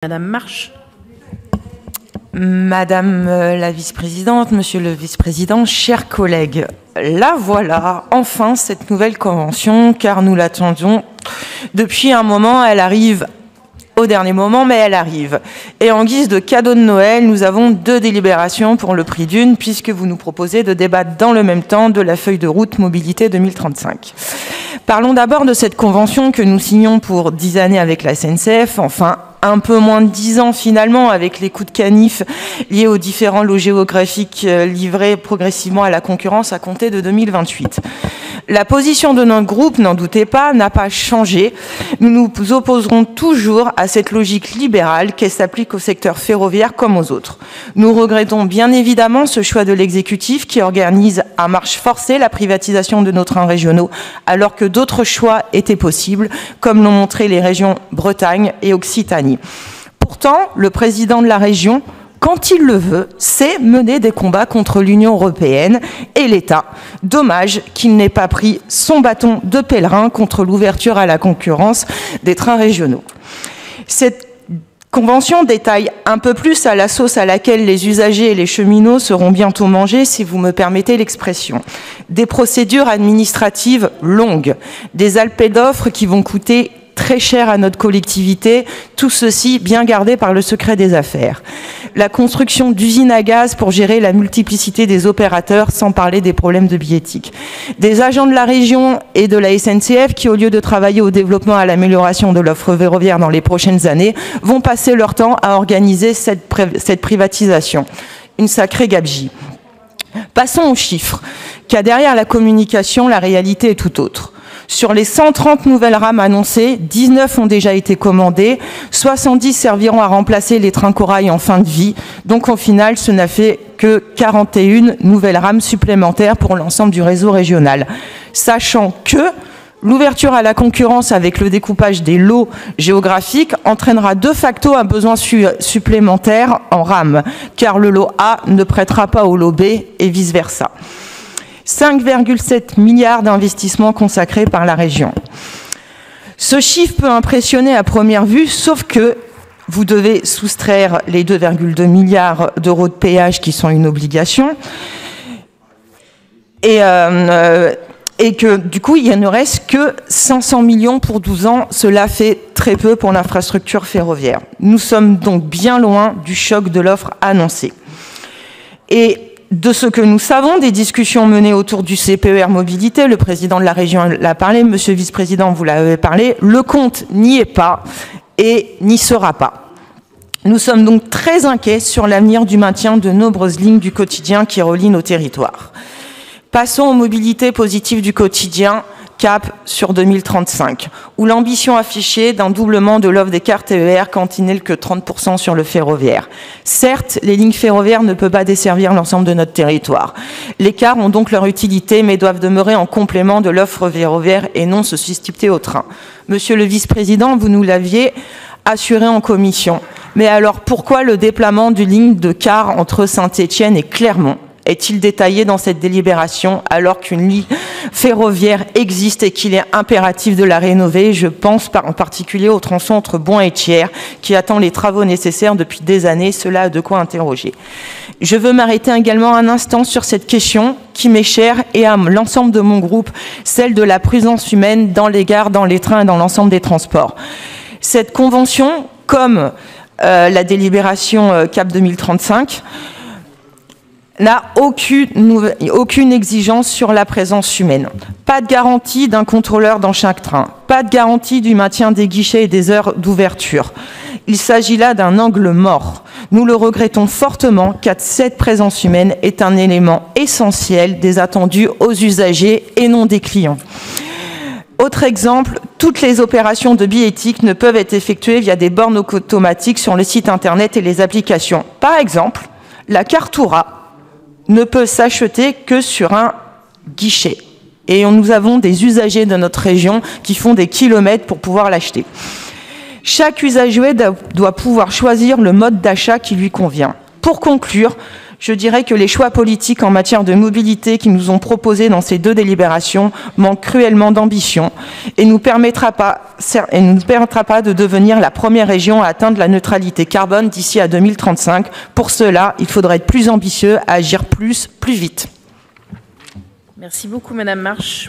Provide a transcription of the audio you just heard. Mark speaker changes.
Speaker 1: Madame Marche.
Speaker 2: Madame la vice-présidente, monsieur le vice-président, chers collègues, la voilà, enfin cette nouvelle convention, car nous l'attendions depuis un moment. Elle arrive au dernier moment, mais elle arrive. Et en guise de cadeau de Noël, nous avons 2 délibérations pour le prix d'une, puisque vous nous proposez de débattre dans le même temps de la feuille de route Mobilité 2035. Parlons d'abord de cette convention que nous signons pour 10 années avec la SNCF, enfin un peu moins de 10 ans finalement, avec les coups de canif liés aux différents lots géographiques livrés progressivement à la concurrence à compter de 2028. La position de notre groupe, n'en doutez pas, n'a pas changé. Nous nous opposerons toujours à cette logique libérale qui s'applique au secteur ferroviaire comme aux autres. Nous regrettons bien évidemment ce choix de l'exécutif qui organise à marche forcée la privatisation de nos trains régionaux, alors que d'autres choix étaient possibles, comme l'ont montré les régions Bretagne et Occitanie. Pourtant, le président de la région, quand il le veut, sait mener des combats contre l'Union européenne et l'État. Dommage qu'il n'ait pas pris son bâton de pèlerin contre l'ouverture à la concurrence des trains régionaux. Cette convention détaille un peu plus à la sauce à laquelle les usagers et les cheminots seront bientôt mangés, si vous me permettez l'expression. Des procédures administratives longues, des appels d'offres qui vont coûter très cher à notre collectivité, tout ceci bien gardé par le secret des affaires. La construction d'usines à gaz pour gérer la multiplicité des opérateurs, sans parler des problèmes de billettique. Des agents de la région et de la SNCF qui, au lieu de travailler au développement et à l'amélioration de l'offre ferroviaire dans les prochaines années, vont passer leur temps à organiser cette privatisation. Une sacrée gabegie. Passons aux chiffres, car derrière la communication, la réalité est tout autre. Sur les 130 nouvelles rames annoncées, 19 ont déjà été commandées, 70 serviront à remplacer les trains corail en fin de vie. Donc au final, ce n'a fait que 41 nouvelles rames supplémentaires pour l'ensemble du réseau régional. Sachant que l'ouverture à la concurrence avec le découpage des lots géographiques entraînera de facto un besoin supplémentaire en rames, car le lot A ne prêtera pas au lot B et vice-versa. 5,7 milliards d'investissements consacrés par la région. Ce chiffre peut impressionner à première vue, sauf que vous devez soustraire les 2,2 milliards d'euros de péage qui sont une obligation et que du coup, il ne reste que 500 millions pour 12 ans. Cela fait très peu pour l'infrastructure ferroviaire. Nous sommes donc bien loin du choc de l'offre annoncée. Et de ce que nous savons des discussions menées autour du CPER Mobilité, le président de la région l'a parlé, monsieur le vice-président, vous l'avez parlé, le compte n'y est pas et n'y sera pas. Nous sommes donc très inquiets sur l'avenir du maintien de nombreuses lignes du quotidien qui relient nos territoires. Passons aux mobilités positives du quotidien, cap sur 2035, où l'ambition affichée d'un doublement de l'offre des cartes TER quand il n'est que 30% sur le ferroviaire. Certes, les lignes ferroviaires ne peuvent pas desservir l'ensemble de notre territoire. Les cars ont donc leur utilité, mais doivent demeurer en complément de l'offre ferroviaire et non se substituer au train. Monsieur le vice-président, vous nous l'aviez assuré en commission. Mais alors pourquoi le déploiement d'une ligne de cars entre Saint-Étienne et Clermont est-il détaillé dans cette délibération alors qu'une ligne ferroviaire existe et qu'il est impératif de la rénover? Je pense en particulier au tronçon entre Boin et Thiers qui attend les travaux nécessaires depuis des années. Cela a de quoi interroger. Je veux m'arrêter également un instant sur cette question qui m'est chère et à l'ensemble de mon groupe, celle de la présence humaine dans les gares, dans les trains et dans l'ensemble des transports. Cette convention, comme la délibération CAP 2035, n'a aucune exigence sur la présence humaine. Pas de garantie d'un contrôleur dans chaque train. Pas de garantie du maintien des guichets et des heures d'ouverture. Il s'agit là d'un angle mort. Nous le regrettons fortement car cette présence humaine est un élément essentiel des attendus aux usagers et non des clients. Autre exemple, toutes les opérations de billettique ne peuvent être effectuées via des bornes automatiques sur le site internet et les applications. Par exemple, la Cartoura ne peut s'acheter que sur un guichet. Et nous avons des usagers de notre région qui font des kilomètres pour pouvoir l'acheter. Chaque usager doit pouvoir choisir le mode d'achat qui lui convient. Pour conclure, Je dirais que les choix politiques en matière de mobilité qui nous ont proposés dans ces 2 délibérations manquent cruellement d'ambition et ne nous permettra pas de devenir la première région à atteindre la neutralité carbone d'ici à 2035. Pour cela, il faudra être plus ambitieux, agir plus vite.
Speaker 1: Merci beaucoup, Madame Marche.